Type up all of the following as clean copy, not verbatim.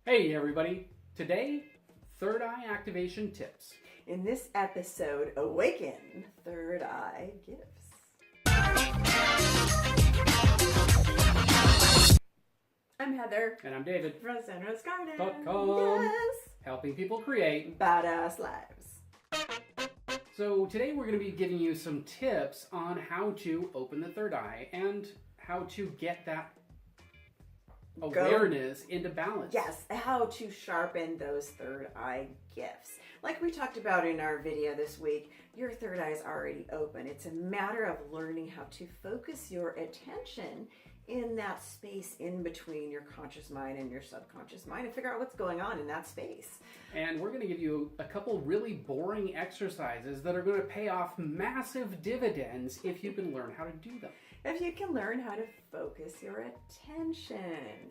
Hey everybody! Today, third eye activation tips. In this episode, Awaken, Third Eye Gifts. I'm Heather. And I'm David. From Sunrosegarden. Yes! Helping people create badass lives. So today we're going to be giving you some tips on how to open the third eye and how to get that awareness into balance. Yes, how to sharpen those third eye gifts. Like we talked about in our video this week, your third eye is already open. It's a matter of learning how to focus your attention in that space in between your conscious mind and your subconscious mind and figure out what's going on in that space. And we're going to give you a couple really boring exercises that are going to pay off massive dividends if you can learn how to do them. If you can learn how to focus your attention.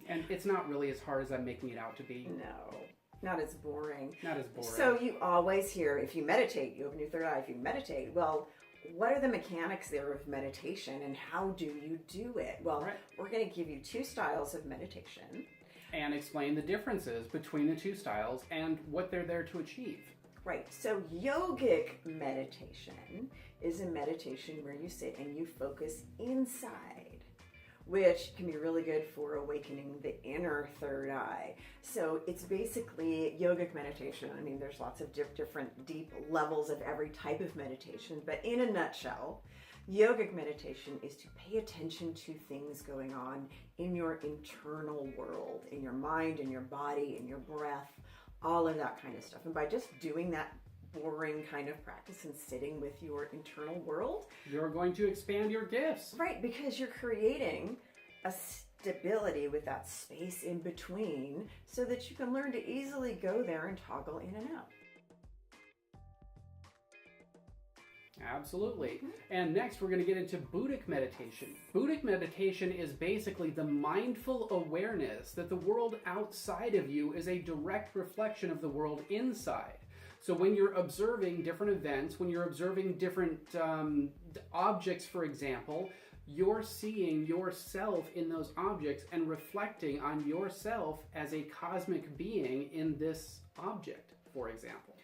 And it's not really as hard as I'm making it out to be. No, not as boring. Not as boring. So you always hear, if you meditate, you open your third eye. If you meditate, well, what are the mechanics there of meditation and how do you do it? Well, We're going to give you two styles of meditation. And explain the differences between the two styles and what they're there to achieve. Right. So yogic meditation is a meditation where you sit and you focus inside, which can be really good for awakening the inner third eye. So it's basically yogic meditation. I mean, there's lots of different deep levels of every type of meditation, but in a nutshell, yogic meditation is to pay attention to things going on in your internal world, in your mind, in your body, in your breath, all of that kind of stuff. And by just doing that boring kind of practice and sitting with your internal world, you're going to expand your gifts. Right, because you're creating a stability with that space in between so that you can learn to easily go there and toggle in and out. Absolutely. Mm-hmm. And next we're going to get into Buddhic meditation. Buddhic meditation is basically the mindful awareness that the world outside of you is a direct reflection of the world inside. So when you're observing different events, when you're observing different objects, for example, you're seeing yourself in those objects and reflecting on yourself as a cosmic being in this object, for example.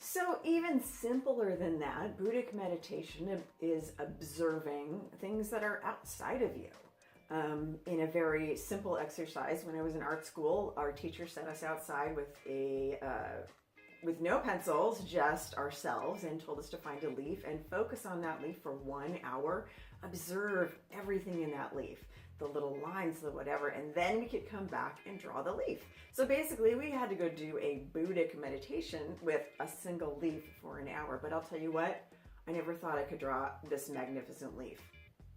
So even simpler than that, Buddhic meditation is observing things that are outside of you. In a very simple exercise, when I was in art school, our teacher set us outside with no pencils, just ourselves, and told us to find a leaf and focus on that leaf for 1 hour. Observe everything in that leaf, the little lines, the whatever, and then we could come back and draw the leaf. So basically we had to go do a Buddhic meditation with a single leaf for an hour. But I'll tell you what, I never thought I could draw this magnificent leaf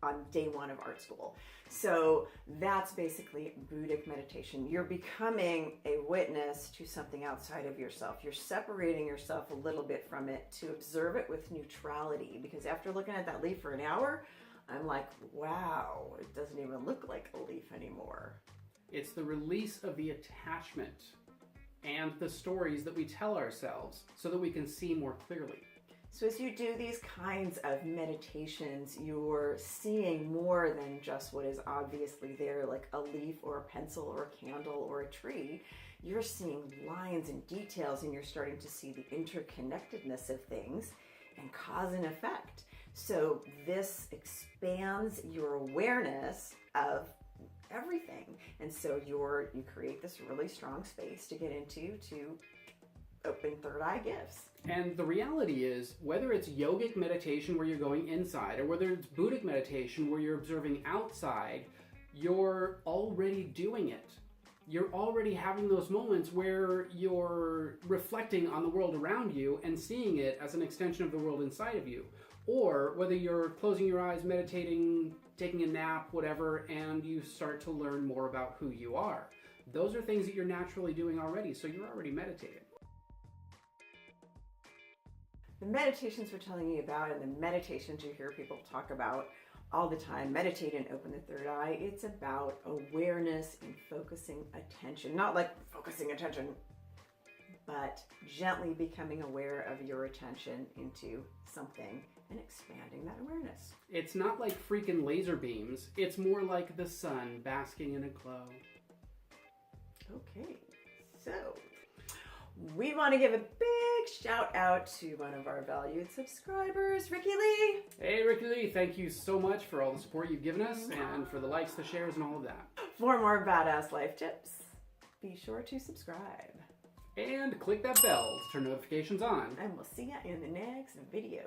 on day one of art school. So that's basically Buddhic meditation. You're becoming a witness to something outside of yourself. You're separating yourself a little bit from it to observe it with neutrality. Because after looking at that leaf for an hour, I'm like, wow, it doesn't even look like a leaf anymore. It's the release of the attachment and the stories that we tell ourselves so that we can see more clearly. So as you do these kinds of meditations, you're seeing more than just what is obviously there, like a leaf or a pencil or a candle or a tree. You're seeing lines and details, and you're starting to see the interconnectedness of things and cause and effect. So this expands your awareness of everything. And so you create this really strong space to get into to open third eye gifts. And the reality is, whether it's yogic meditation where you're going inside or whether it's Buddhic meditation where you're observing outside, you're already doing it. You're already having those moments where you're reflecting on the world around you and seeing it as an extension of the world inside of you. Or whether you're closing your eyes, meditating, taking a nap, whatever, and you start to learn more about who you are. Those are things that you're naturally doing already, so you're already meditating. The meditations we're telling you about and the meditations you hear people talk about all the time, meditate and open the third eye, it's about awareness and focusing attention. Not like focusing attention, but gently becoming aware of your attention into something and expanding that awareness. It's not like freaking laser beams. It's more like the sun basking in a glow. Okay. So, we want to give a big shout out to one of our valued subscribers, Ricky Lee. Hey, Ricky Lee, thank you so much for all the support you've given us and for the likes, the shares, and all of that. For more badass life tips, be sure to subscribe. And click that bell to turn notifications on. And we'll see you in the next video.